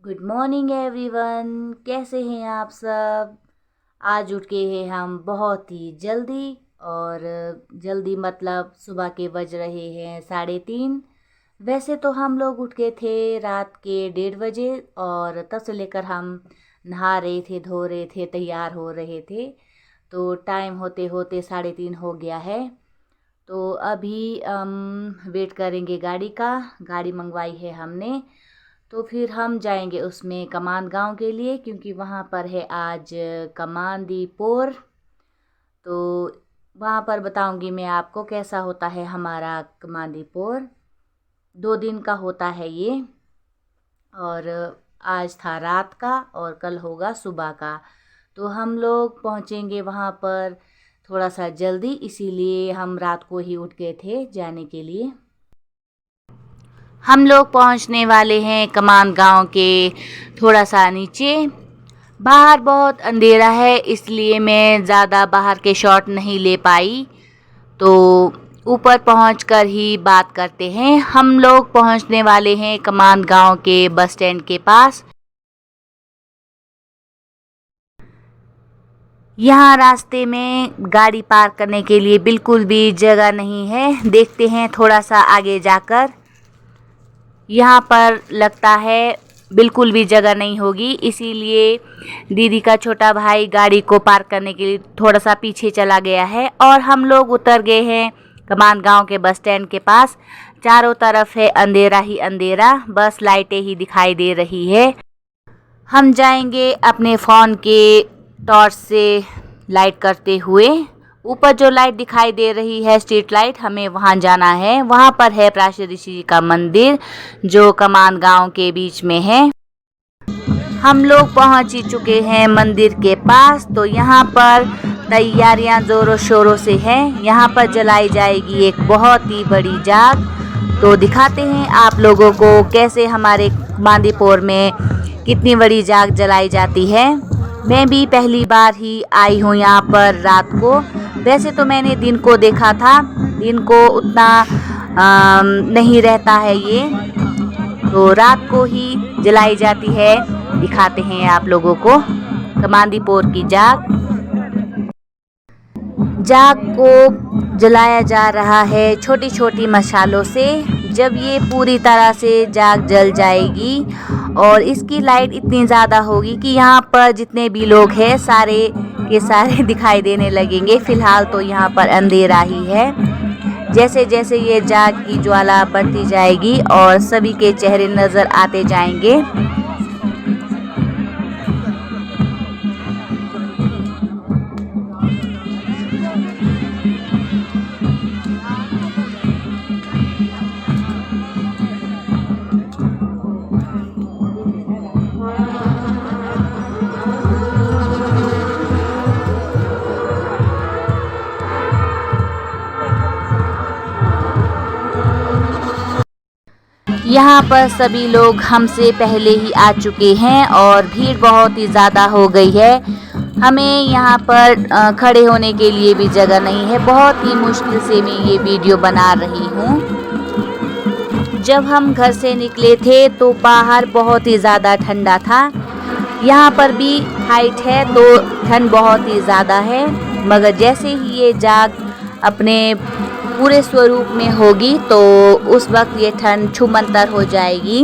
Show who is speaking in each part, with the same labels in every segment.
Speaker 1: Good morning everyone. कैसे हैं आप सब। आज उठ के हैं हम बहुत ही जल्दी। और जल्दी मतलब सुबह के बज रहे हैं 3:30। वैसे तो हम लोग उठ के थे रात के 1:30 बजे और तब से लेकर हम नहा रहे थे, धो रहे थे, तैयार हो रहे थे। तो टाइम होते होते 3:30 हो गया है। तो अभी वेट करेंगे गाड़ी का। गाड़ी मंगवाई है हमने, तो फिर हम जाएंगे उसमें कमांद गांव के लिए, क्योंकि वहाँ पर है आज कमांदी पोर। तो वहाँ पर बताऊंगी मैं आपको कैसा होता है हमारा कमांदी पोर। 2 दिन का होता है ये, और आज था रात का और कल होगा सुबह का। तो हम लोग पहुँचेंगे वहाँ पर थोड़ा सा जल्दी, इसीलिए हम रात को ही उठ गए थे जाने के लिए। हम लोग पहुंचने वाले हैं कमांद गांव के थोड़ा सा नीचे। बाहर बहुत अंधेरा है, इसलिए मैं ज़्यादा बाहर के शॉट नहीं ले पाई। तो ऊपर पहुंचकर ही बात करते हैं। हम लोग पहुंचने वाले हैं कमांद गांव के बस स्टैंड के पास। यहाँ रास्ते में गाड़ी पार्क करने के लिए बिल्कुल भी जगह नहीं है। देखते हैं थोड़ा सा आगे जाकर, यहाँ पर लगता है बिल्कुल भी जगह नहीं होगी, इसीलिए दीदी का छोटा भाई गाड़ी को पार्क करने के लिए थोड़ा सा पीछे चला गया है। और हम लोग उतर गए हैं कमांद गांव के बस स्टैंड के पास। चारों तरफ है अंधेरा ही अंधेरा, बस लाइटें ही दिखाई दे रही है। हम जाएंगे अपने फ़ोन के टॉर्च से लाइट करते हुए। ऊपर जो लाइट दिखाई दे रही है स्ट्रीट लाइट, हमें वहां जाना है। वहां पर है प्राचीन ऋषि का मंदिर जो कमांद गांव के बीच में है। हम लोग पहुंच ही चुके हैं मंदिर के पास। तो यहाँ पर तैयारियां जोरों शोरों से हैं। यहाँ पर जलाई जाएगी एक बहुत ही बड़ी जाग। तो दिखाते हैं आप लोगों को कैसे हमारे कमांदीपोर में कितनी बड़ी जाग जलाई जाती है। मैं भी पहली बार ही आई हूँ यहाँ पर रात को। वैसे तो मैंने दिन को देखा था, दिन को उतना नहीं रहता है ये, तो रात को ही जलाई जाती है। दिखाते हैं आप लोगों को कमांदीपोर की जाग। जाग को जलाया जा रहा है छोटी छोटी मशालों से। जब ये पूरी तरह से जाग जल जाएगी और इसकी लाइट इतनी ज़्यादा होगी कि यहाँ पर जितने भी लोग हैं सारे के सारे दिखाई देने लगेंगे। फ़िलहाल तो यहाँ पर अंधेरा ही है। जैसे जैसे ये जाग की ज्वाला बढ़ती जाएगी और सभी के चेहरे नज़र आते जाएंगे। यहाँ पर सभी लोग हमसे पहले ही आ चुके हैं और भीड़ बहुत ही ज़्यादा हो गई है। हमें यहाँ पर खड़े होने के लिए भी जगह नहीं है। बहुत ही मुश्किल से मैं ये वीडियो बना रही हूँ। जब हम घर से निकले थे तो बाहर बहुत ही ज़्यादा ठंडा था। यहाँ पर भी हाइट है तो ठंड बहुत ही ज़्यादा है, मगर जैसे ही ये जाग अपने पूरे स्वरूप में होगी तो उस वक्त ये ठंड छूमंतर हो जाएगी।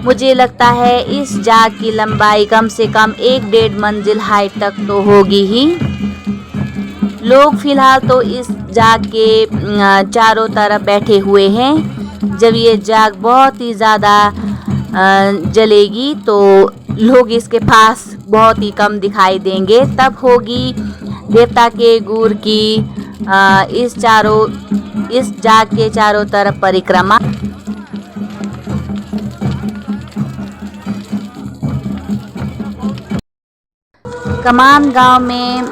Speaker 1: मुझे लगता है इस जाग की लंबाई कम से कम 1-1.5 मंजिल हाइट तक तो होगी ही। लोग फिलहाल तो इस जाग के चारों तरफ बैठे हुए हैं। जब ये जाग बहुत ही ज़्यादा जलेगी तो लोग इसके पास बहुत ही कम दिखाई देंगे। तब होगी देवता के गुर की इस जाग के चारों तरफ परिक्रमा। कमान गांव में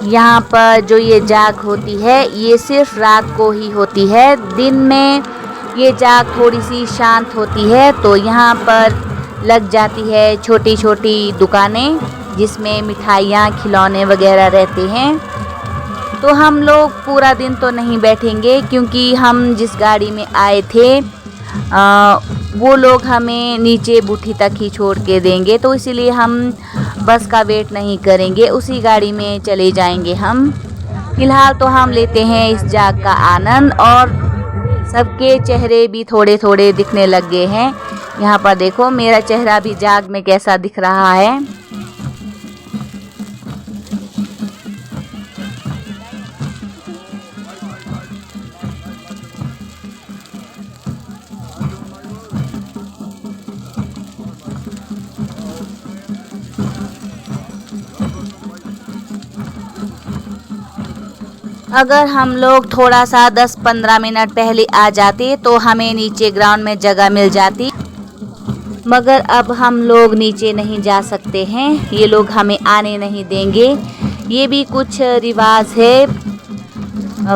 Speaker 1: यहाँ पर जो ये जाग होती है ये सिर्फ रात को ही होती है। दिन में ये जाग थोड़ी सी शांत होती है, तो यहाँ पर लग जाती है छोटी छोटी दुकानें जिसमें मिठाइयाँ खिलौने वगैरह रहते हैं। तो हम लोग पूरा दिन तो नहीं बैठेंगे क्योंकि हम जिस गाड़ी में आए थे वो लोग हमें नीचे बूटी तक ही छोड़ के देंगे, तो इसीलिए हम बस का वेट नहीं करेंगे, उसी गाड़ी में चले जाएंगे हम। फिलहाल तो हम लेते हैं इस जाग का आनंद और सबके चेहरे भी थोड़े थोड़े दिखने लग गए हैं। यहाँ पर देखो मेरा चेहरा भी जाग में कैसा दिख रहा है। अगर हम लोग थोड़ा सा 10-15 मिनट पहले आ जाते तो हमें नीचे ग्राउंड में जगह मिल जाती, मगर अब हम लोग नीचे नहीं जा सकते हैं, ये लोग हमें आने नहीं देंगे। ये भी कुछ रिवाज है,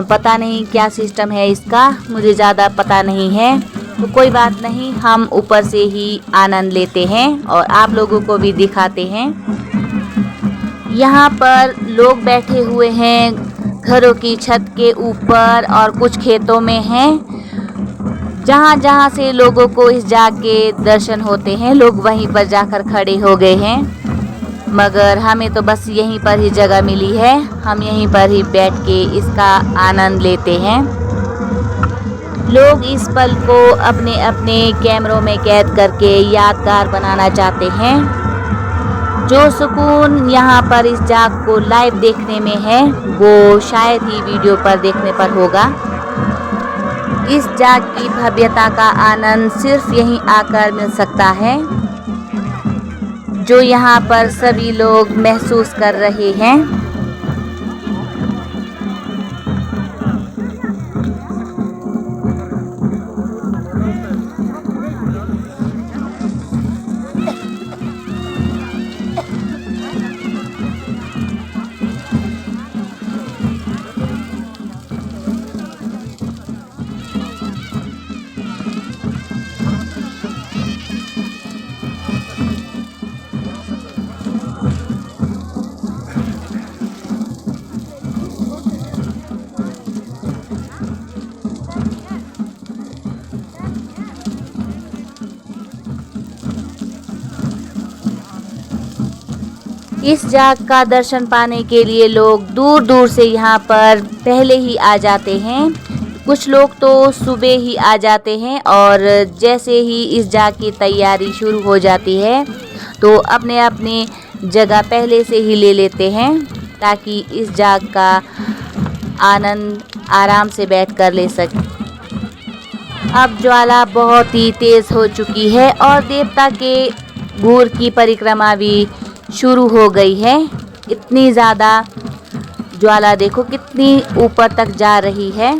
Speaker 1: पता नहीं क्या सिस्टम है इसका, मुझे ज़्यादा पता नहीं है। तो कोई बात नहीं, हम ऊपर से ही आनंद लेते हैं और आप लोगों को भी दिखाते हैं। यहाँ पर लोग बैठे हुए हैं घरों की छत के ऊपर और कुछ खेतों में हैं। जहाँ जहाँ से लोगों को इस जाग के दर्शन होते हैं लोग वहीं पर जाकर खड़े हो गए हैं, मगर हमें तो बस यहीं पर ही जगह मिली है, हम यहीं पर ही बैठ के इसका आनंद लेते हैं। लोग इस पल को अपने अपने कैमरों में कैद करके यादगार बनाना चाहते हैं। जो सुकून यहाँ पर इस जाग को लाइव देखने में है वो शायद ही वीडियो पर देखने पर होगा। इस जाग की भव्यता का आनंद सिर्फ यहीं आकर मिल सकता है, जो यहाँ पर सभी लोग महसूस कर रहे हैं। इस जाग का दर्शन पाने के लिए लोग दूर दूर से यहाँ पर पहले ही आ जाते हैं। कुछ लोग तो सुबह ही आ जाते हैं और जैसे ही इस जाग की तैयारी शुरू हो जाती है तो अपने अपने जगह पहले से ही ले लेते हैं ताकि इस जाग का आनंद आराम से बैठकर ले सकें। अब ज्वाला बहुत ही तेज़ हो चुकी है और देवता के गुर की परिक्रमा भी शुरू हो गई है। इतनी ज़्यादा ज्वाला देखो कितनी ऊपर तक जा रही है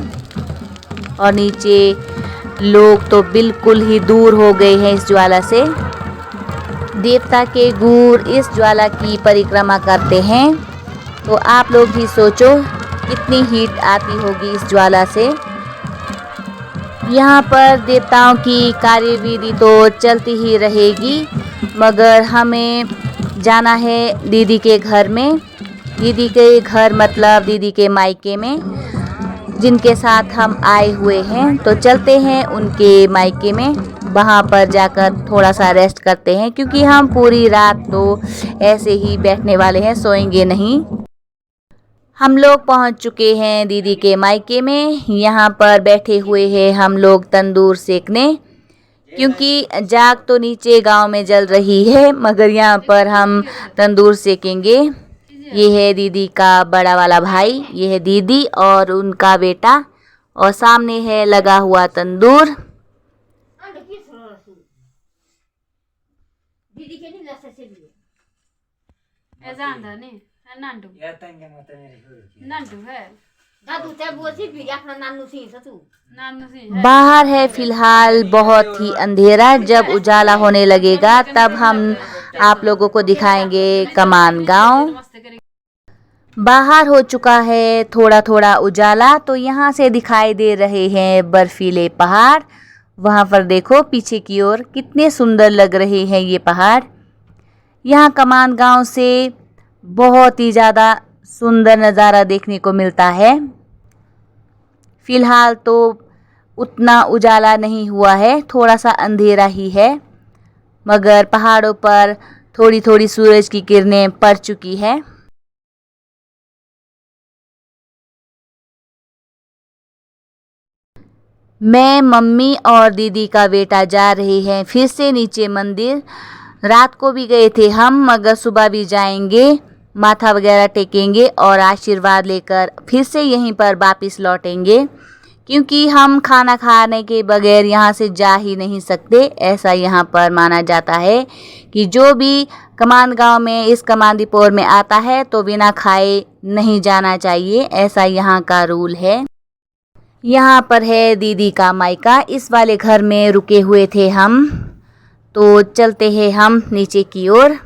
Speaker 1: और नीचे लोग तो बिल्कुल ही दूर हो गए हैं इस ज्वाला से। देवता के गुर इस ज्वाला की परिक्रमा करते हैं, तो आप लोग ही सोचो कितनी हीट आती होगी इस ज्वाला से। यहाँ पर देवताओं की कार्यविधि तो चलती ही रहेगी, मगर हमें जाना है दीदी के घर में। दीदी के घर मतलब दीदी के मायके में, जिनके साथ हम आए हुए हैं। तो चलते हैं उनके मायके में, वहाँ पर जाकर थोड़ा सा रेस्ट करते हैं क्योंकि हम पूरी रात तो ऐसे ही बैठने वाले हैं, सोएंगे नहीं। हम लोग पहुँच चुके हैं दीदी के मायके में। यहाँ पर बैठे हुए हैं हम लोग तंदूर सेकने, क्योंकि जाग तो नीचे गांव में जल रही है मगर यहाँ पर हम तंदूर सेकेंगे। ये है दीदी का बड़ा वाला भाई, ये है दीदी और उनका बेटा, और सामने है लगा हुआ तंदूर। बाहर है फिलहाल बहुत ही अंधेरा। जब उजाला होने लगेगा तब हम आप लोगों को दिखाएंगे कमान गांव। बाहर हो चुका है थोड़ा थोड़ा उजाला, तो यहाँ से दिखाई दे रहे हैं बर्फीले पहाड़। वहाँ पर देखो पीछे की ओर कितने सुंदर लग रहे हैं ये पहाड़। यहाँ कमान गांव से बहुत ही ज़्यादा सुंदर नज़ारा देखने को मिलता है। फिलहाल तो उतना उजाला नहीं हुआ है, थोड़ा सा अंधेरा ही है, मगर पहाड़ों पर थोड़ी थोड़ी सूरज की किरणें पड़ चुकी है। मैं, मम्मी और दीदी का बेटा जा रहे हैं फिर से नीचे मंदिर। रात को भी गए थे हम, मगर सुबह भी जाएंगे, माथा वगैरह टेकेंगे और आशीर्वाद लेकर फिर से यहीं पर वापस लौटेंगे, क्योंकि हम खाना खाने के बगैर यहाँ से जा ही नहीं सकते। ऐसा यहाँ पर माना जाता है कि जो भी कमान गांव में इस कमांदीपोर में आता है तो बिना खाए नहीं जाना चाहिए, ऐसा यहाँ का रूल है। यहाँ पर है दीदी का मायका, इस वाले घर में रुके हुए थे हम, तो चलते हैं हम नीचे की ओर।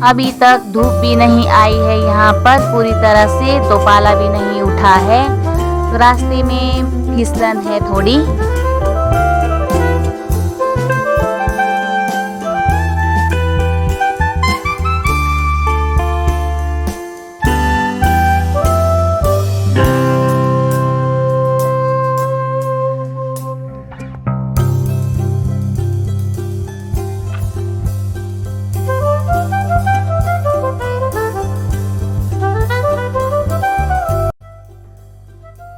Speaker 1: अभी तक धूप भी नहीं आई है यहाँ पर पूरी तरह से, तो पाला भी नहीं उठा है, तो रास्ते में फिसलन है थोड़ी।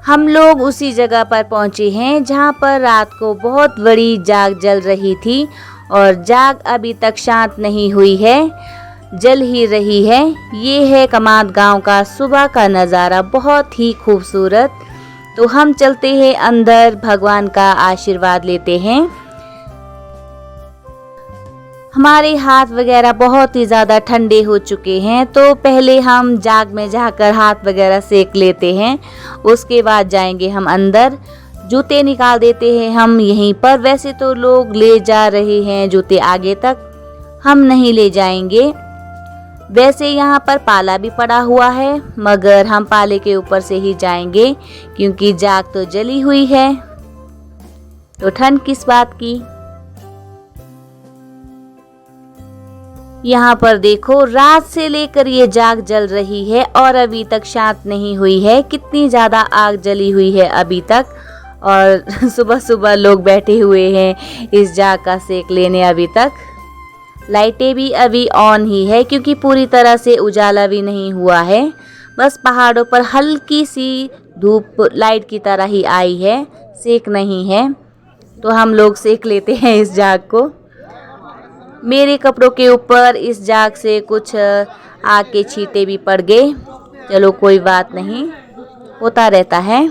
Speaker 1: हम लोग उसी जगह पर पहुंचे हैं जहां पर रात को बहुत बड़ी जाग जल रही थी, और जाग अभी तक शांत नहीं हुई है, जल ही रही है। ये है कमाद गांव का सुबह का नज़ारा, बहुत ही खूबसूरत। तो हम चलते हैं अंदर, भगवान का आशीर्वाद लेते हैं। हमारे हाथ वगैरह बहुत ही ज़्यादा ठंडे हो चुके हैं, तो पहले हम जाग में जाकर हाथ वगैरह सेक लेते हैं, उसके बाद जाएंगे हम अंदर। जूते निकाल देते हैं हम यहीं पर। वैसे तो लोग ले जा रहे हैं जूते आगे तक, हम नहीं ले जाएंगे। वैसे यहाँ पर पाला भी पड़ा हुआ है, मगर हम पाले के ऊपर से ही जाएंगे, क्योंकि जाग तो जली हुई है, तो ठंड किस बात की। यहाँ पर देखो रात से लेकर ये जाग जल रही है और अभी तक शांत नहीं हुई है। कितनी ज़्यादा आग जली हुई है अभी तक, और सुबह सुबह लोग बैठे हुए हैं इस जाग का सेक लेने। अभी तक लाइटें भी अभी ऑन ही है, क्योंकि पूरी तरह से उजाला भी नहीं हुआ है। बस पहाड़ों पर हल्की सी धूप लाइट की तरह ही आई है, सेक नहीं है, तो हम लोग सेक लेते हैं इस जाग को। मेरे कपड़ों के ऊपर इस जाग से कुछ आग के छींटे भी पड़ गए, चलो कोई बात नहीं, होता रहता है।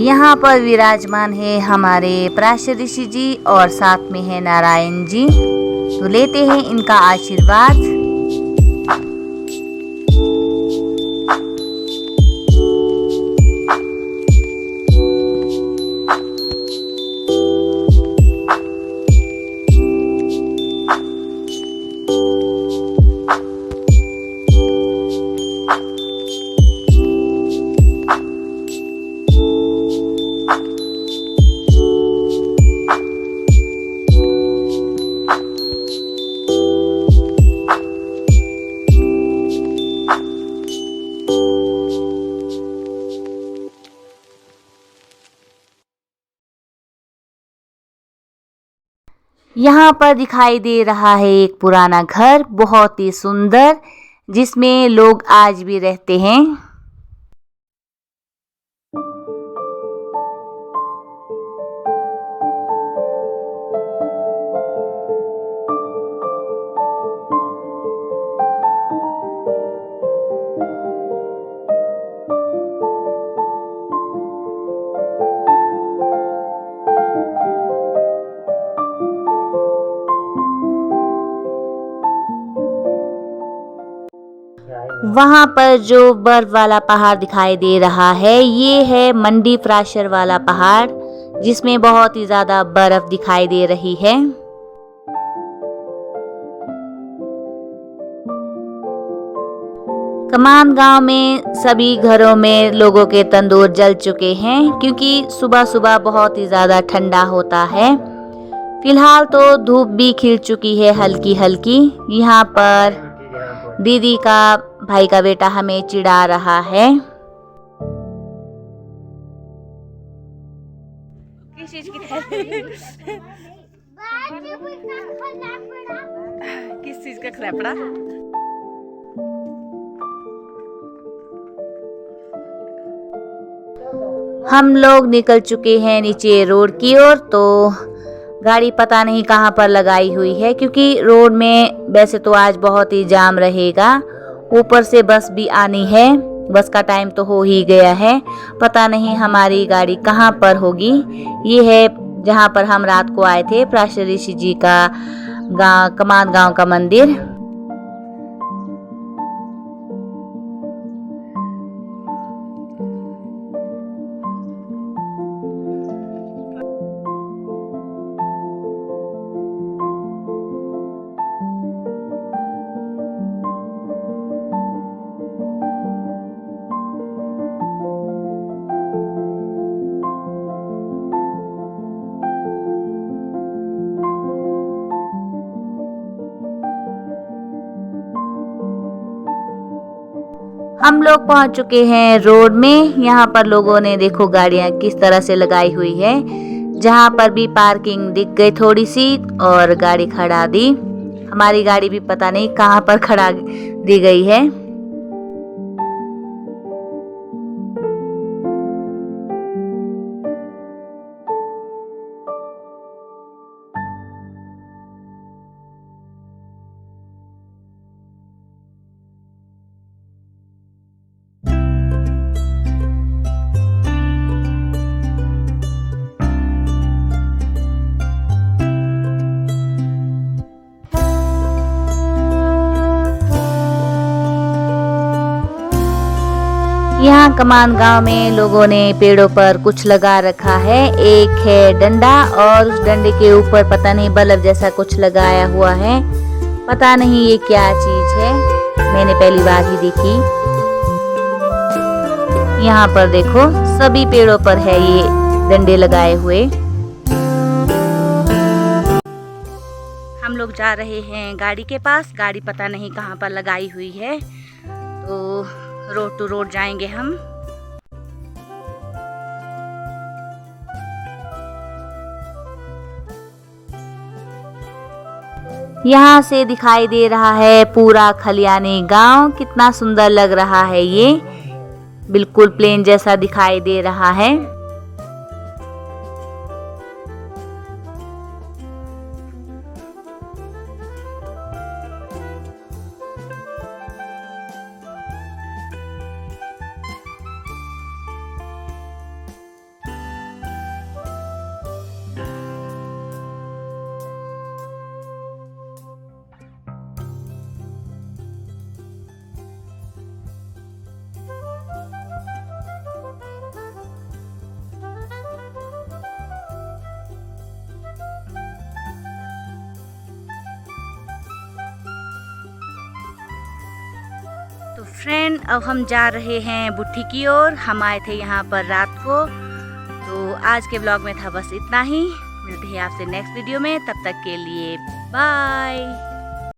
Speaker 1: यहाँ पर विराजमान है हमारे पराशर ऋषि जी और साथ में है नारायण जी। तो लेते हैं इनका आशीर्वाद। यहाँ पर दिखाई दे रहा है एक पुराना घर, बहुत ही सुंदर, जिसमें लोग आज भी रहते हैं। वहाँ पर जो बर्फ वाला पहाड़ दिखाई दे रहा है, ये है मंडी पराशर वाला पहाड़, जिसमें बहुत ही ज़्यादा बर्फ दिखाई दे रही है। कमान गांव में सभी घरों में लोगों के तंदूर जल चुके हैं, क्योंकि सुबह सुबह बहुत ही ज़्यादा ठंडा होता है। फिलहाल तो धूप भी खिल चुकी है हल्की हल्की। यहाँ पर दीदी का भाई का बेटा हमें चिढ़ा रहा है।
Speaker 2: किस चीज की किस चीज का खलैपड़ा?
Speaker 1: हम लोग निकल चुके हैं नीचे रोड की ओर। तो गाड़ी पता नहीं कहाँ पर लगाई हुई है, क्योंकि रोड में वैसे तो आज बहुत ही जाम रहेगा। ऊपर से बस भी आनी है, बस का टाइम तो हो ही गया है। पता नहीं हमारी गाड़ी कहाँ पर होगी। ये है जहाँ पर हम रात को आए थे, पराशर ऋषि जी का कमान गांव का मंदिर। हम लोग पहुंच चुके हैं रोड में। यहाँ पर लोगों ने देखो गाड़ियाँ किस तरह से लगाई हुई है। जहाँ पर भी पार्किंग दिख गई थोड़ी सी और गाड़ी खड़ा दी। हमारी गाड़ी भी पता नहीं कहाँ पर खड़ा दी गई है। यहाँ कमान गांव में लोगों ने पेड़ों पर कुछ लगा रखा है। एक है डंडा और उस डंडे के ऊपर पता नहीं बल्ब जैसा कुछ लगाया हुआ है। पता नहीं ये क्या चीज है, मैंने पहली बार ही देखी। यहाँ पर देखो सभी पेड़ों पर है ये डंडे लगाए हुए। हम लोग जा रहे हैं गाड़ी के पास। गाड़ी पता नहीं कहाँ पर लगाई हुई है, तो रोड टू रोड जाएंगे हम। यहाँ से दिखाई दे रहा है पूरा खलियानी गांव। कितना सुंदर लग रहा है ये, बिल्कुल प्लेन जैसा दिखाई दे रहा है। तो फ्रेंड अब हम जा रहे हैं बुट्ठी की ओर। हम आए थे यहाँ पर रात को। तो आज के ब्लॉग में था बस इतना ही। मिलते हैं आपसे नेक्स्ट वीडियो में, तब तक के लिए बाय।